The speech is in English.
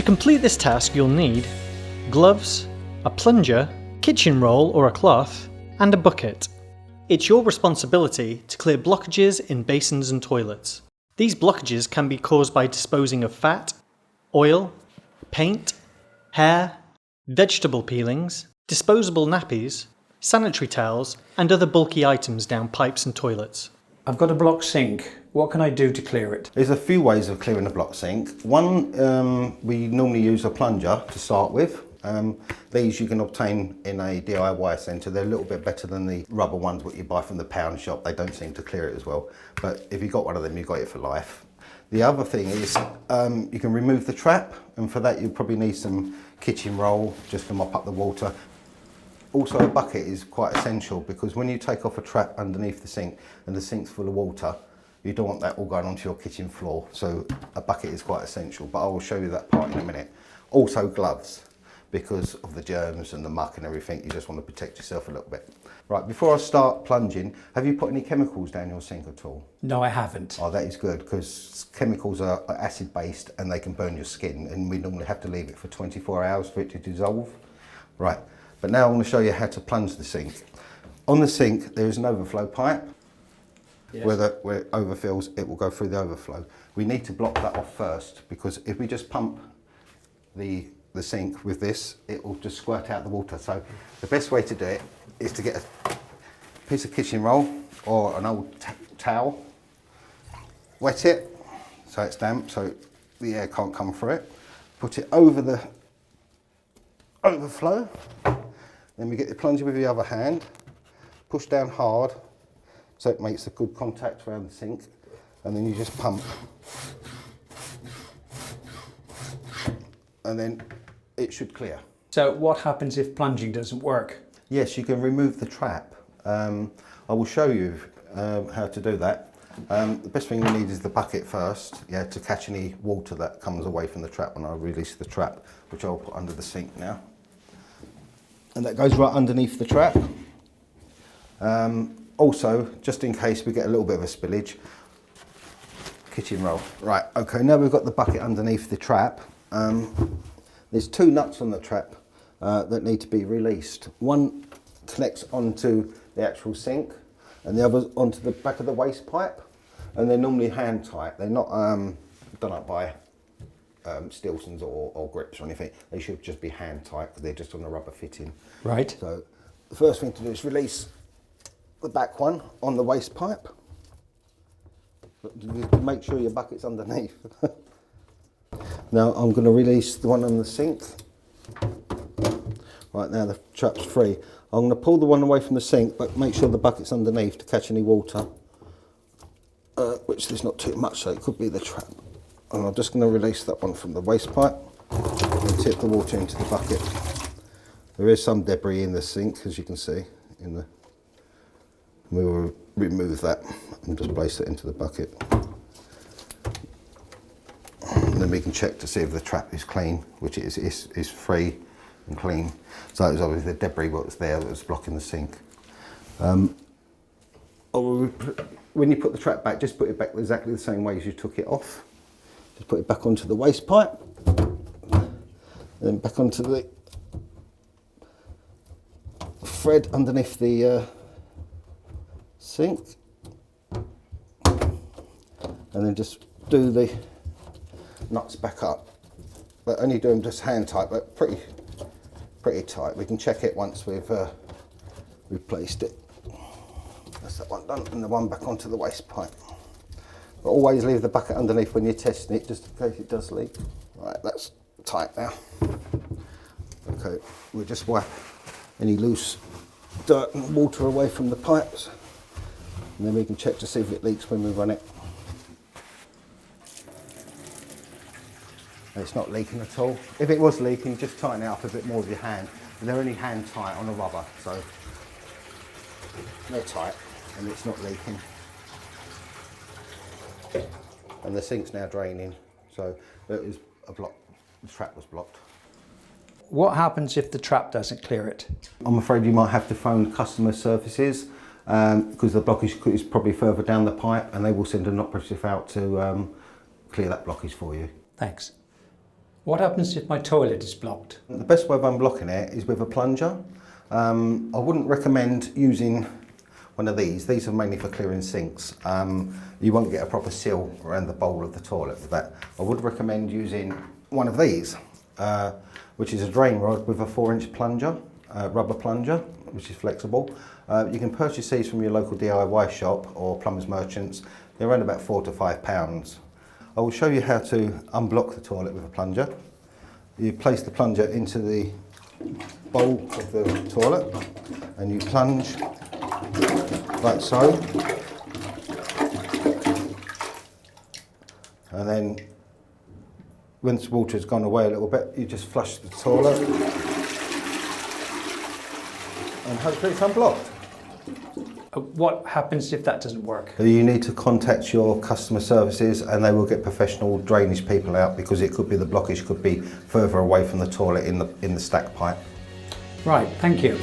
complete this task you'll need gloves, a plunger, kitchen roll or a cloth, and a bucket. It's your responsibility to clear blockages in basins and toilets. These blockages can be caused by disposing of fat, oil, paint, hair, vegetable peelings, disposable nappies, sanitary towels, and other bulky items down pipes and toilets. I've got a blocked sink. What can I do to clear it? There's a few ways of clearing a blocked sink. One, we normally use a plunger to start with. These you can obtain in a DIY centre. They're a little bit better than the rubber ones what you buy from the pound shop. They don't seem to clear it as well. But if you've got one of them, you've got it for life. The other thing is you can remove the trap, and for that you probably need some kitchen roll just to mop up the water. Also, a bucket is quite essential because when you take off a trap underneath the sink and the sink's full of water, you don't want that all going onto your kitchen floor. So a bucket is quite essential, but I will show you that part in a minute. Also gloves, because of the germs and the muck and everything, you just want to protect yourself a little bit. Right, before I start plunging, have you put any chemicals down your sink at all? No, I haven't. Oh, that is good, because chemicals are acid based and they can burn your skin, and we normally have to leave it for 24 hours for it to dissolve. Right, but now I'm going to show you how to plunge the sink. On the sink there is an overflow pipe. Yes. Where it overfills, it will go through the overflow. We need to block that off first, because if we just pump the sink with this, it will just squirt out the water. So the best way to do it is to get a piece of kitchen roll or an old towel, wet it so it's damp so the air can't come through it, put it over the overflow, then we get the plunger with the other hand, push down hard so it makes a good contact around the sink, and then you just pump, and then it should clear. So what happens if plunging doesn't work? Yes, you can remove the trap. I will show you how to do that. The best thing we need is the bucket first, yeah, to catch any water that comes away from the trap when I release the trap, which I'll put under the sink now. And that goes right underneath the trap. Also, just in case we get a little bit of a spillage, kitchen roll. Right, okay, now we've got the bucket underneath the trap. There's two nuts on the trap that need to be released. One connects onto the actual sink and the other onto the back of the waste pipe, and they're normally hand tight. They're not done up by Stilsons or grips or anything. They should just be hand tight because they're just on a rubber fitting. Right. So the first thing to do is release the back one on the waste pipe. Make sure your bucket's underneath. Now I'm going to release the one on the sink. Right, now the trap's free. I'm going to pull the one away from the sink, but make sure the bucket's underneath to catch any water, which there's not too much, so it could be the trap. And I'm just going to release that one from the waste pipe and tip the water into the bucket. There is some debris in the sink, as you can see. We will remove that and just place it into the bucket. And then we can check to see if the trap is clean, which it is free and clean. So it was obviously the debris what was there that was blocking the sink. When you put the trap back, just put it back exactly the same way as you took it off. Just put it back onto the waste pipe, then back onto the thread underneath the sink, and then just do the nuts back up, but only do them just hand tight, but pretty tight. We can check it once we've replaced it. That's that one done, and the one back onto the waste pipe. But always leave the bucket underneath when you're testing it, just in case it does leak. Right, that's tight now. Okay, we'll just wipe any loose dirt and water away from the pipes, and then we can check to see if it leaks when we run it. It's not leaking at all. If it was leaking, just tighten it up a bit more with your hand. But they're only hand tight on a rubber, so they're tight and it's not leaking. And the sink's now draining, so it is a block. The trap was blocked. What happens if the trap doesn't clear it? I'm afraid you might have to phone customer services because the blockage is probably further down the pipe, and they will send an operative out to clear that blockage for you. Thanks. What happens if my toilet is blocked? The best way of unblocking it is with a plunger. I wouldn't recommend using one of these. These are mainly for clearing sinks. You won't get a proper seal around the bowl of the toilet with that. I would recommend using one of these, which is a drain rod with a 4-inch plunger, rubber plunger, which is flexible. You can purchase these from your local DIY shop or plumbers merchants. They're around about £4 to £5. I will show you how to unblock the toilet with a plunger. You place the plunger into the bowl of the toilet and you plunge like so. And then once the water has gone away a little bit, you just flush the toilet and hopefully it's unblocked. What happens if that doesn't work? You need to contact your customer services and they will get professional drainage people out, because it could be the blockage could be further away from the toilet in the stack pipe. Right, thank you.